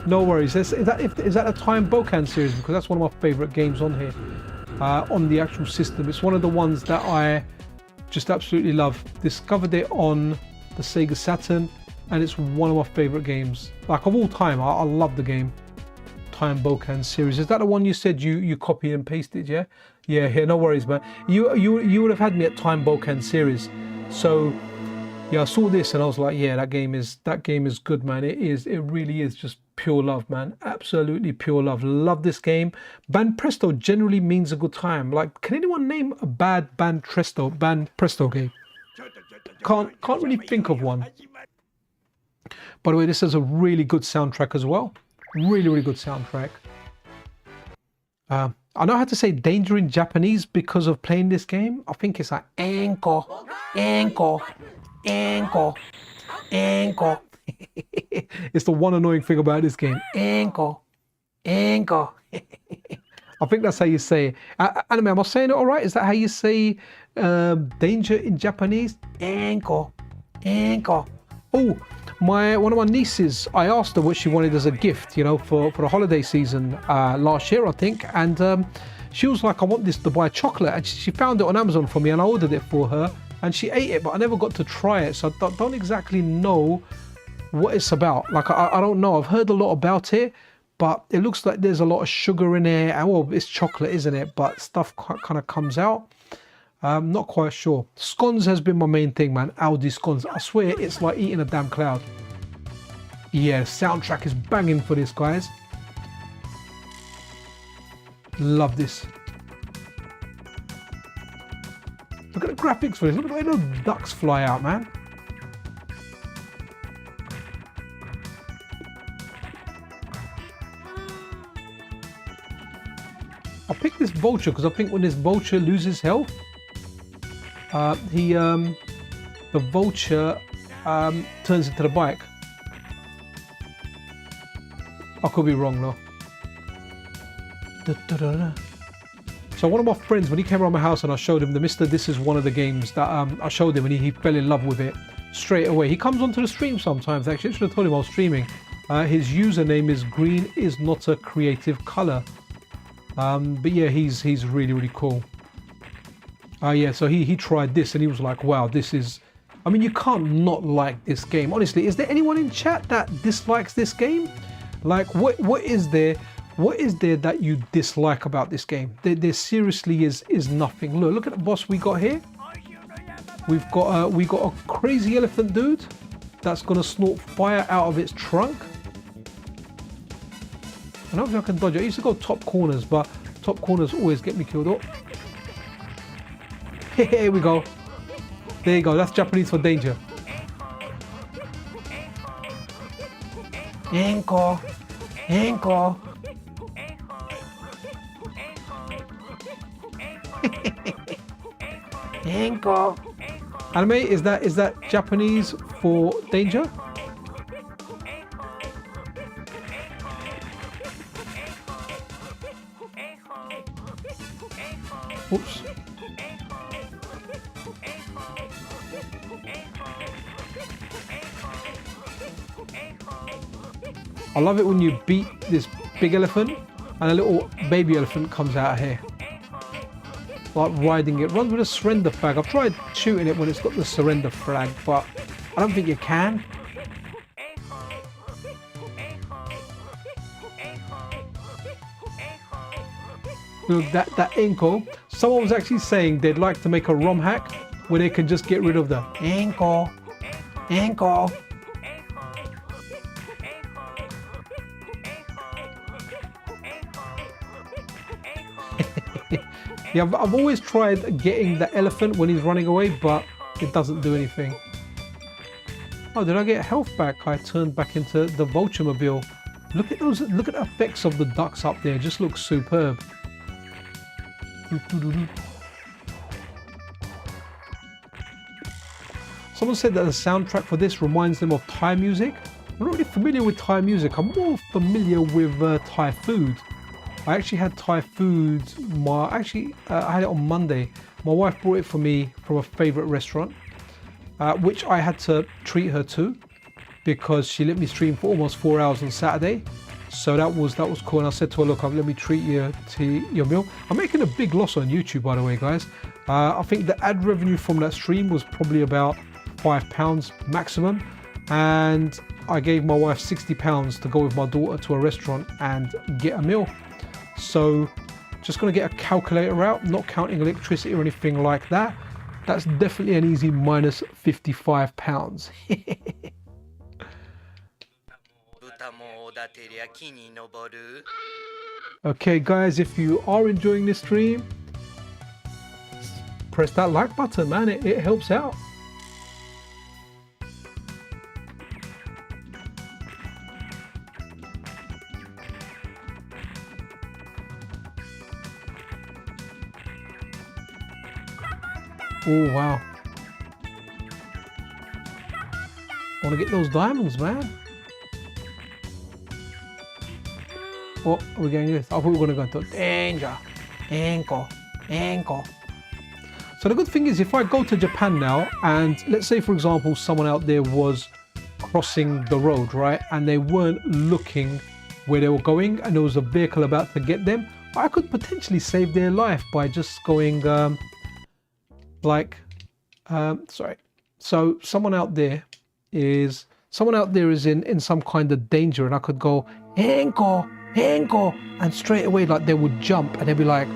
No worries. Is that a Time Bokan series? Because that's one of my favorite games on here. On the actual system. It's one of the ones that I just absolutely love. Discovered it on the Sega Saturn. And it's one of my favorite games. Like of all time, I love the game. Time Bokan series. Is that the one you said you copy and pasted? Yeah? Yeah, no worries, man. You would have had me at Time Bokan series. So yeah, I saw this and I was like, yeah, that game is good, man. It really is just pure love, man. Absolutely pure love. Love this game. Band Presto generally means a good time. Like, can anyone name a bad Band Presto game? Can't really think of one. By the way, this is a really good soundtrack as well. Really, really good soundtrack. I know how to say danger in Japanese because of playing this game. I think it's like anko, anko, anko, anko. It's the one annoying thing about this game. Anko, anko. I think that's how you say it. Anime, am I saying it all right? Is that how you say danger in Japanese? Anko, anko. Oh, one of my nieces, I asked her what she wanted as a gift, you know, for the holiday season last year, I think. And she was like, I want this Dubai chocolate. And she found it on Amazon for me and I ordered it for her. And she ate it, but I never got to try it. So I don't exactly know what it's about. Like, I don't know. I've heard a lot about it, but it looks like there's a lot of sugar in it. And well, it's chocolate, isn't it? But stuff kind of comes out. I'm not quite sure. Scones has been my main thing, man. Audi scones. I swear it's like eating a damn cloud. Yeah, soundtrack is banging for this, guys. Love this. Look at the graphics for this. Look at the way those ducks fly out, man. I picked this vulture because I think when this vulture loses health, the vulture turns into the bike. I could be wrong though. So one of my friends, when he came around my house and I showed him the MiSTer, this is one of the games that I showed him and he fell in love with it straight away. He comes onto the stream sometimes, actually. I should have told him I was streaming. His username is green is not a creative color. But yeah, he's really, really cool. Yeah, so he tried this and he was like, wow, this is... I mean, you can't not like this game. Honestly, is there anyone in chat that dislikes this game? Like, what is there that you dislike about this game? There seriously is nothing. Look at the boss we got here. We got a crazy elephant dude that's gonna snort fire out of its trunk. And hopefully I can dodge it. I used to go top corners, but top corners always get me killed up. Here we go. There you go. That's Japanese for danger. Anko, anko. Anko. Anime, is that Japanese for danger? Oops. I love it when you beat this big elephant and a little baby elephant comes out of here. Like riding it. Runs with a surrender flag. I've tried shooting it when it's got the surrender flag, but I don't think you can. Look, that ankle. Someone was actually saying they'd like to make a ROM hack where they can just get rid of the ankle. Ankle. Yeah, I've always tried getting the elephant when he's running away, but it doesn't do anything. Oh, did I get health back? I turned back into the Vulture Mobile. Look at those, look at the effects of the ducks up there. It just looks superb. Someone said that the soundtrack for this reminds them of Thai music. I'm not really familiar with Thai music. I'm more familiar with Thai food. I actually had Thai food. I had it on Monday. My wife brought it for me from a favorite restaurant, which I had to treat her to because she let me stream for almost 4 hours on Saturday. So that was cool. And I said to her, look, let me treat you to your meal. I'm making a big loss on YouTube, by the way, guys. I think the ad revenue from that stream was probably about £5 maximum. And I gave my wife £60 to go with my daughter to a restaurant and get a meal. So just gonna get a calculator out, not counting electricity or anything like that. That's definitely an easy minus £55. Okay guys, if you are enjoying this stream, press that like button, man. It helps out. Oh wow, I want to get those diamonds, man. Oh, we're getting this. I thought we were going to go to danger, ankle. So the good thing is, if I go to Japan now, and let's say for example someone out there was crossing the road, right, and they weren't looking where they were going and there was a vehicle about to get them, I could potentially save their life by just going sorry, so someone out there is in some kind of danger, and I could go ankle, and straight away like they would jump and they'd be like,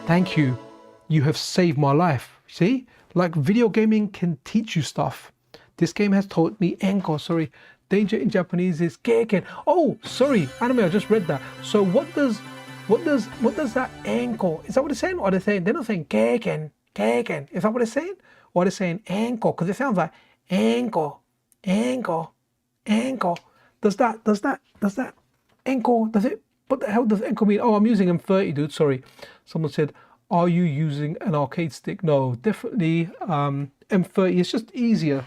thank you, you have saved my life. See, like video gaming can teach you stuff. This game has taught me ankle. Sorry, danger in Japanese is keiken. Oh, sorry, anime, I just read that. So what does that ankle, is that what they're saying? Or are they saying, they're not saying keiken? Is that what they're saying? Or they're saying ankle? Because it sounds like ankle. Does that ankle, does it, what the hell does ankle mean? Oh, I'm using M30, dude, sorry. Someone said, are you using an arcade stick? No, definitely M30, it's just easier.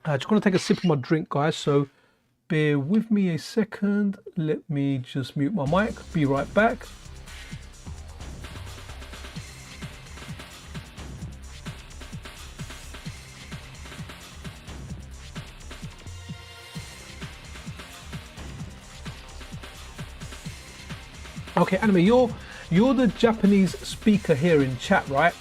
Just gonna take a sip of my drink, guys, so bear with me a second. Let me just mute my mic, be right back. Okay, Anime, you're the Japanese speaker here in chat, right?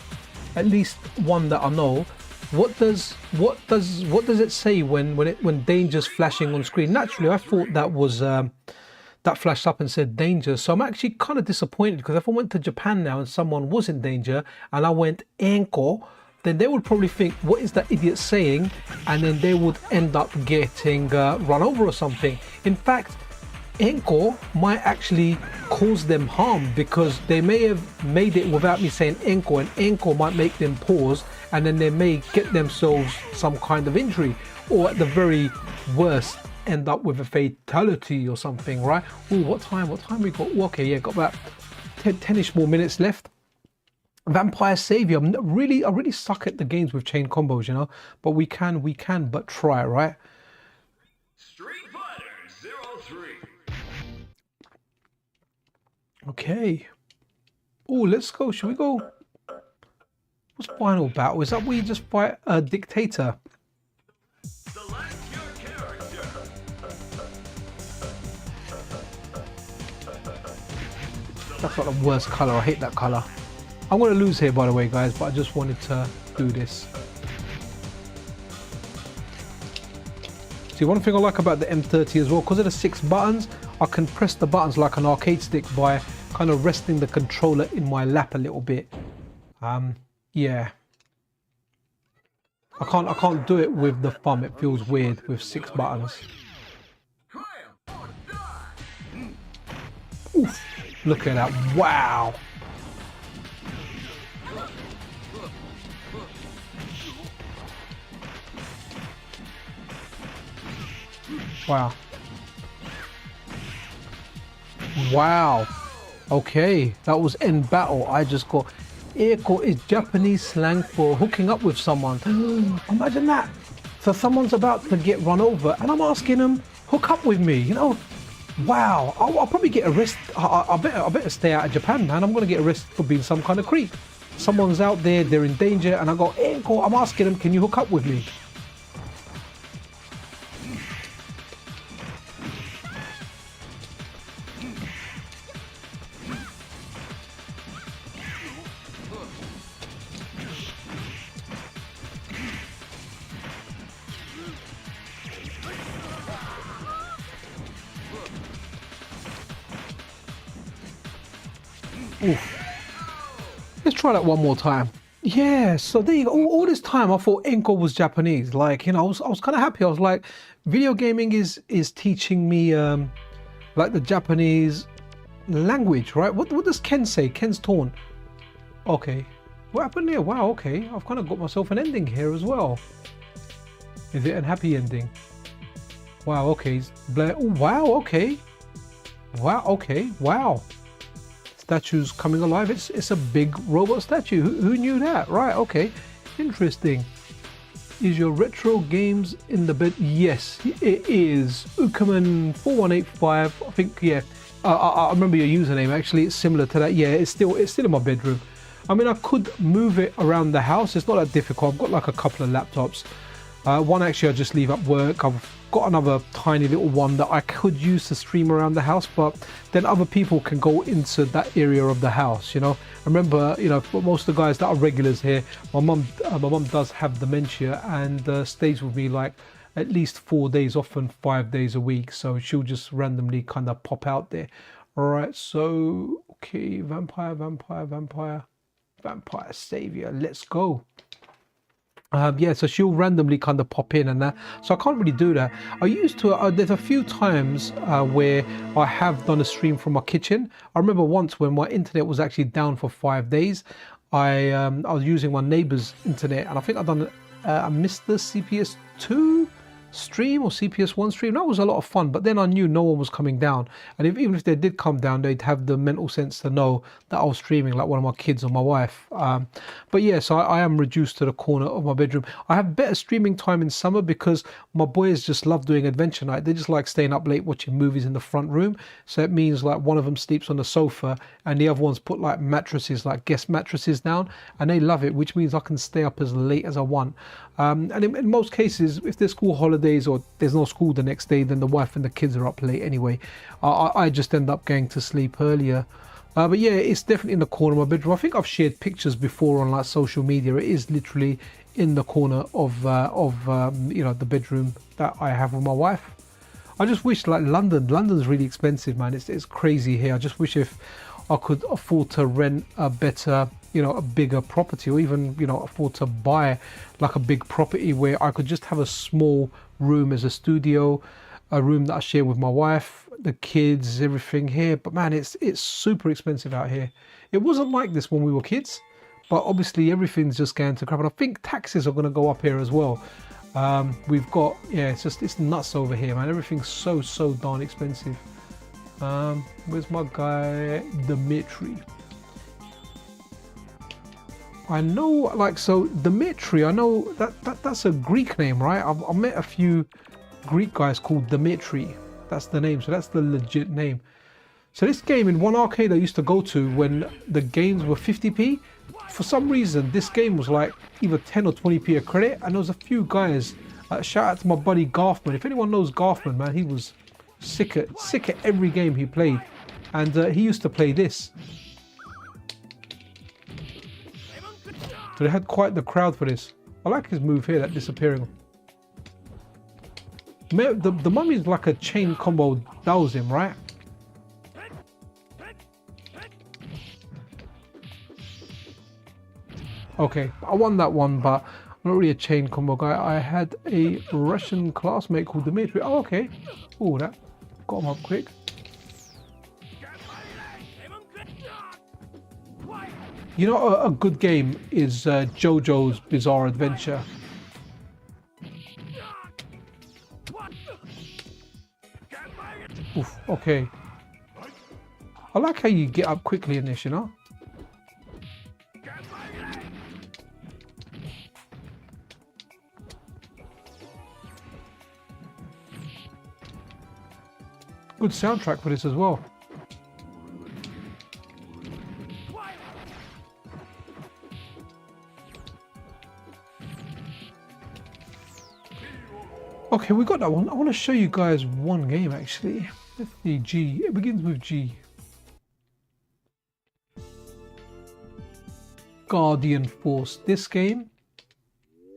At least one that I know. What does it say when danger's flashing on screen? Naturally, I thought that was that flashed up and said danger. So I'm actually kind of disappointed, because if I went to Japan now and someone was in danger and I went ankle, then they would probably think, what is that idiot saying? And then they would end up getting run over or something. In fact, ankle might actually cause them harm, because they may have made it without me saying ankle, and ankle might make them pause, and then they may get themselves some kind of injury, or at the very worst end up with a fatality or something, right? Oh, what time we got? Okay, yeah, got about 10-ish more minutes left. Vampire Savior, I really suck at the games with chain combos, you know, but we can but try, right? Okay. Oh, let's go. Should we go? What's final battle? Is that we just fight a dictator? That's like the worst color. I hate that color. I'm going to lose here, by the way, guys, but I just wanted to do this. See, one thing I like about the M30 as well, because of the 6 buttons, I can press the buttons like an arcade stick by kind of resting the controller in my lap a little bit. Yeah. I can't do it with the thumb. It feels weird with 6 buttons. Oof, look at that. Wow. Wow. Wow. Okay, that was end battle. I just got Eiko is Japanese slang for hooking up with someone. Imagine that. So someone's about to get run over and I'm asking them, hook up with me, you know? Wow, I'll probably get arrested. I better stay out of Japan, man. I'm gonna get arrested for being some kind of creep. Someone's out there, they're in danger, and I go, Eiko, I'm asking them, can you hook up with me? Oof. Let's try that one more time. Yeah, so there you go. All this time I thought Enko was Japanese. Like, you know, I was kind of happy. I was like, video gaming is teaching me like the Japanese language, right? What does Ken say? Ken's torn. Okay. What happened here? Wow, okay. I've kind of got myself an ending here as well. Is it a happy ending? Wow, okay. Blair. Oh, wow, okay. Wow, okay. Wow. Statue's coming alive. It's a big robot statue. Who knew that? Right, okay. Interesting. Is your retro games in the bed? Yes, it is. Ukaman4185. I think, yeah. I remember your username actually. It's similar to that. Yeah, it's still in my bedroom. I mean, I could move it around the house. It's not that difficult. I've got like a couple of laptops. One actually I just leave at work. I've got another tiny little one that I could use to stream around the house, but then other people can go into that area of the house, you know. I remember, you know, for most of the guys that are regulars here, my mum does have dementia and stays with me like at least 4 days, often 5 days a week, so she'll just randomly kind of pop out there. All right, so okay, vampire savior, let's go. Yeah, so she'll randomly kind of pop in and that, so I can't really do that. I used to, there's a few times where I have done a stream from my kitchen. I remember once when my internet was actually down for 5 days, I was using my neighbor's internet, and I think I've done a MiSTer CPS2 stream or CPS1 stream. That was a lot of fun, but then I knew no one was coming down, and even if they did come down, they'd have the mental sense to know that I was streaming, like one of my kids or my wife. But yeah, so I am reduced to the corner of my bedroom. I have better streaming time in summer because my boys just love doing adventure night. They just like staying up late watching movies in the front room, so it means like one of them sleeps on the sofa and the other one's put like mattresses, like guest mattresses down, and they love it, which means I can stay up as late as I want. And in most cases, if there's school holidays or there's no school the next day, then the wife and the kids are up late anyway. I just end up going to sleep earlier. But yeah, it's definitely in the corner of my bedroom. I think I've shared pictures before on like social media. It is literally in the corner of you know, the bedroom that I have with my wife. I just wish like London's really expensive, man. It's crazy here. I just wish if I could afford to rent a better, you know, a bigger property, or even, you know, afford to buy like a big property where I could just have a small room as a studio, a room that I share with my wife, the kids, everything here. But man, it's super expensive out here. It wasn't like this when we were kids, but obviously everything's just going to crap, and I think taxes are going to go up here as well. We've got, yeah, it's nuts over here, man. Everything's so darn expensive. Where's my guy Dimitri? I know, like, so Dimitri, I know that's a Greek name, right? I've met a few Greek guys called Dimitri. That's the name, so that's the legit name. So this game, in one arcade I used to go to when the games were 50p, for some reason this game was like either 10 or 20p a credit, and there was a few guys, shout out to my buddy Garthman. If anyone knows Garthman, man, he was sick at every game he played, and he used to play this. So they had quite the crowd for this. I like his move here, that disappearing. The mummy is like a chain combo dows him, right? Okay, I won that one, but I'm not really a chain combo guy. I had a Russian classmate called Dmitry. Oh, okay. Oh, that got him up quick. You know, a good game is JoJo's Bizarre Adventure. Okay. I like how you get up quickly in this, you know? Good soundtrack for this as well. Okay, we got that one. I want to show you guys one game actually. Let's see, G. It begins with G. Guardian Force. This game,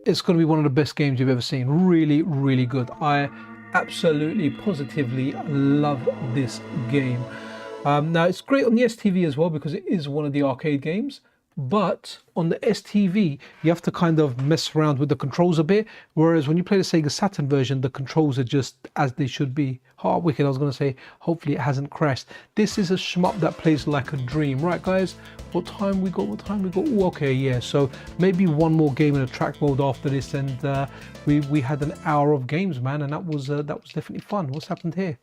it's going to be one of the best games you've ever seen. Really, really good. I absolutely, positively love this game. Now, it's great on the STV as well because it is one of the arcade games. But on the STV, you have to kind of mess around with the controls a bit. Whereas when you play the Sega Saturn version, the controls are just as they should be. Oh, wicked. I was going to say, hopefully it hasn't crashed. This is a shmup that plays like a dream. Right, guys? What time we got? What time we got? Ooh, okay, yeah. So maybe one more game in a track mode after this. And we had an hour of games, man. And that was definitely fun. What's happened here?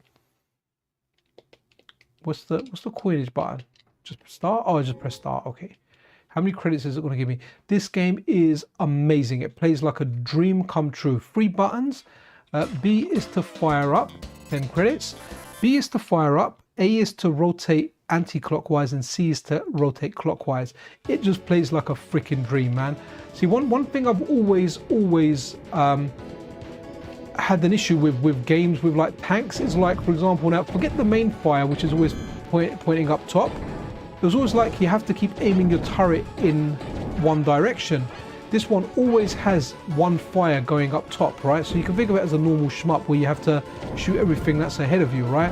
What's the coinage button? Just start? Oh, I just press start. Okay. How many credits is it going to give me? This game is amazing. It plays like a dream come true. 3 buttons. B is to fire up, 10 credits. B is to fire up. A is to rotate anti-clockwise, and C is to rotate clockwise. It just plays like a freaking dream, man. See, one thing I've always had an issue with games with like tanks is like, for example, now forget the main fire, which is always pointing up top. It was always like you have to keep aiming your turret in one direction. This one always has one fire going up top, right? So you can think of it as a normal shmup where you have to shoot everything that's ahead of you, right?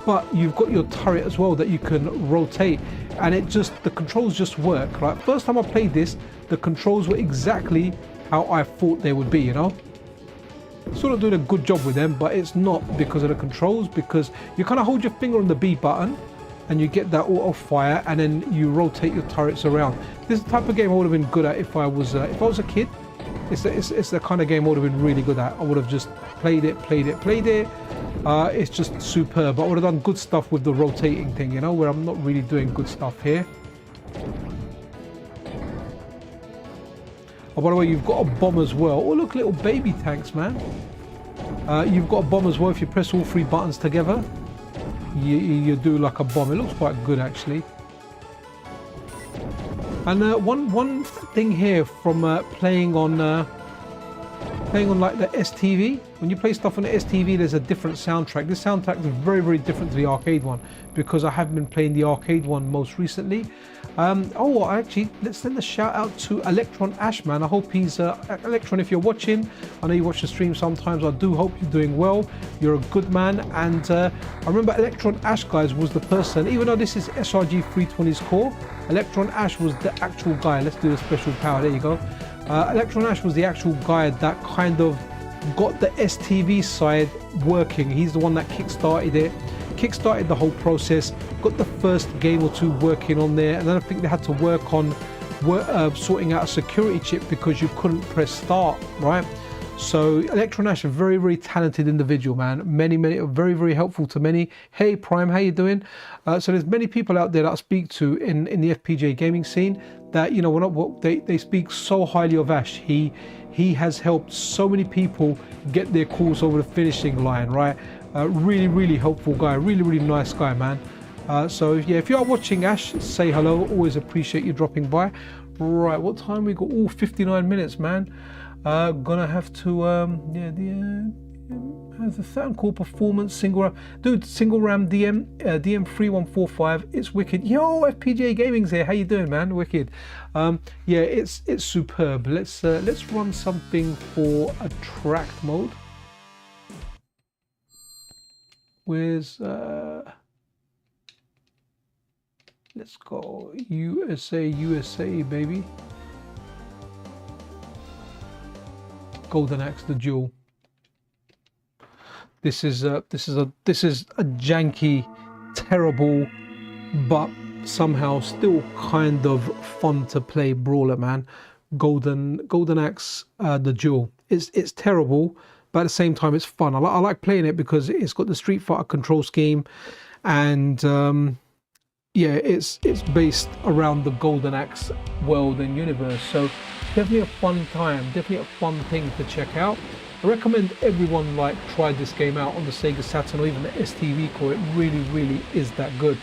But you've got your turret as well that you can rotate, and the controls just work, right? First time I played this, the controls were exactly how I thought they would be, you know? Sort of doing a good job with them, but it's not because of the controls, because you kind of hold your finger on the B button and you get that auto fire, and then you rotate your turrets around. This is the type of game I would have been good at if I was a kid. It's the kind of game I would have been really good at. I would have just played it. It's just superb. I would have done good stuff with the rotating thing, you know, where I'm not really doing good stuff here. Oh, by the way, you've got a bomb as well. Oh, look, little baby tanks, man. You've got a bomb as well. If you press all 3 buttons together, you do like a bomb. It looks quite good actually. And one thing here from playing on like the STV, when you play stuff on the STV, there's a different soundtrack. This soundtrack is very, very different to the arcade one because I have been playing the arcade one most recently. Actually, let's send a shout out to Electron Ash, man. I hope he's Electron, if you're watching, I know you watch the stream sometimes. I do hope you're doing well. You're a good man. And I remember Electron Ash, guys, was the person, even though this is SRG 320's core, Electron Ash was the actual guy. Let's do a special power. There you go. Electron Ash was the actual guy that kind of got the STV side working. He's the one that kickstarted it, kickstarted the whole process, got the first game or 2 working on there, and then I think they had to work on sorting out a security chip because you couldn't press start, right? So Electron Ash, a very, very talented individual, man. Many, very, very helpful to many. Hey Prime, how you doing? So there's many people out there that I speak to in the FPGA gaming scene that, you know, they speak so highly of Ash. He has helped so many people get their calls over the finishing line, right? Really, really helpful guy. Really, really nice guy, man. So yeah, if you are watching, Ash, say hello. Always appreciate you dropping by. Right, what time we got? Oh, 59 minutes, man. Gonna have to has the Saturn Core Performance single RAM, dude. Single RAM DM3145. It's wicked. Yo, FPGA Gaming's here. How you doing, man? Wicked. Yeah, it's superb. Let's run something for a tracked mode. Where's let's go USA, baby. Golden Axe, the Duel. This is a janky, terrible, but somehow still kind of fun to play brawler, man. Golden Axe, the Duel. It's terrible, but at the same time it's fun. I like playing it because it's got the Street Fighter control scheme, and yeah, it's based around the Golden Axe world and universe. So definitely a fun time, definitely a fun thing to check out. I recommend everyone like try this game out on the Sega Saturn or even the STV core. It really is that good.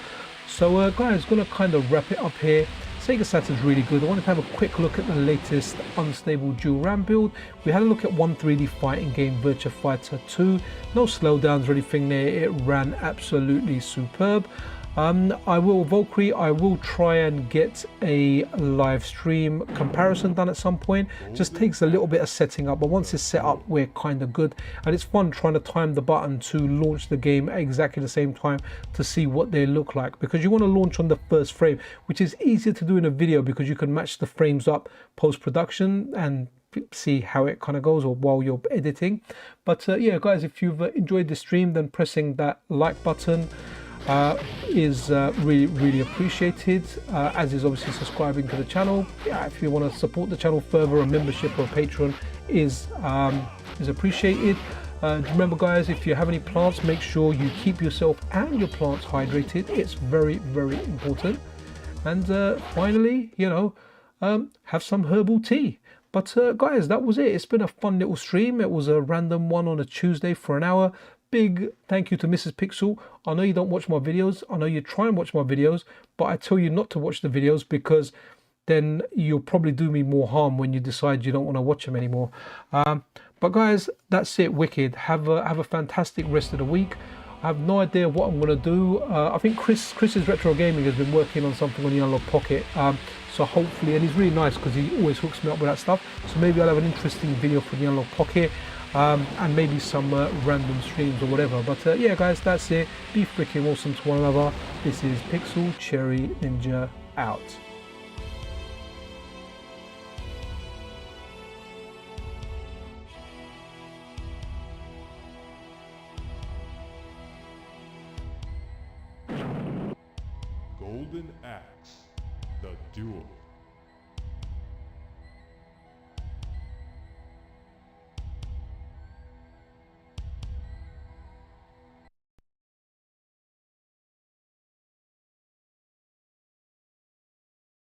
So guys, gonna kind of wrap it up here. Sega Saturn's really good. I wanted to have a quick look at the latest unstable dual RAM build. We had a look at one 3D fighting game, Virtua Fighter 2. No slowdowns or anything there. It ran absolutely superb. Valkyrie, I will try and get a live stream comparison done at some point. Just takes a little bit of setting up, but once it's set up, we're kind of good. And it's fun trying to time the button to launch the game at exactly the same time to see what they look like, because you want to launch on the first frame, which is easier to do in a video because you can match the frames up post-production and see how it kind of goes, or while you're editing. But yeah guys, if you've enjoyed the stream, then pressing that like button is really appreciated, as is obviously subscribing to the channel. Yeah, if you want to support the channel further, a membership or a Patreon is appreciated. Remember guys, if you have any plants, make sure you keep yourself and your plants hydrated. It's very important. And finally, you know, have some herbal tea. But guys, that was it. It's been a fun little stream. It was a random one on a Tuesday for an hour. Big thank you to Mrs. Pixel. I know you don't watch my videos. I know you try and watch my videos, but I tell you not to watch the videos, because then you'll probably do me more harm when you decide you don't want to watch them anymore. But guys, that's it. Wicked. Have a fantastic rest of the week. I have no idea what I'm going to do. I think Chris's Retro Gaming has been working on something on the Analog Pocket. So hopefully, and he's really nice because he always hooks me up with that stuff. So maybe I'll have an interesting video for the Analog Pocket. And maybe some random streams or whatever. But yeah guys, that's it. Be freaking awesome to one another. This is Pixel Cherry Ninja out. Golden Axe, the duel.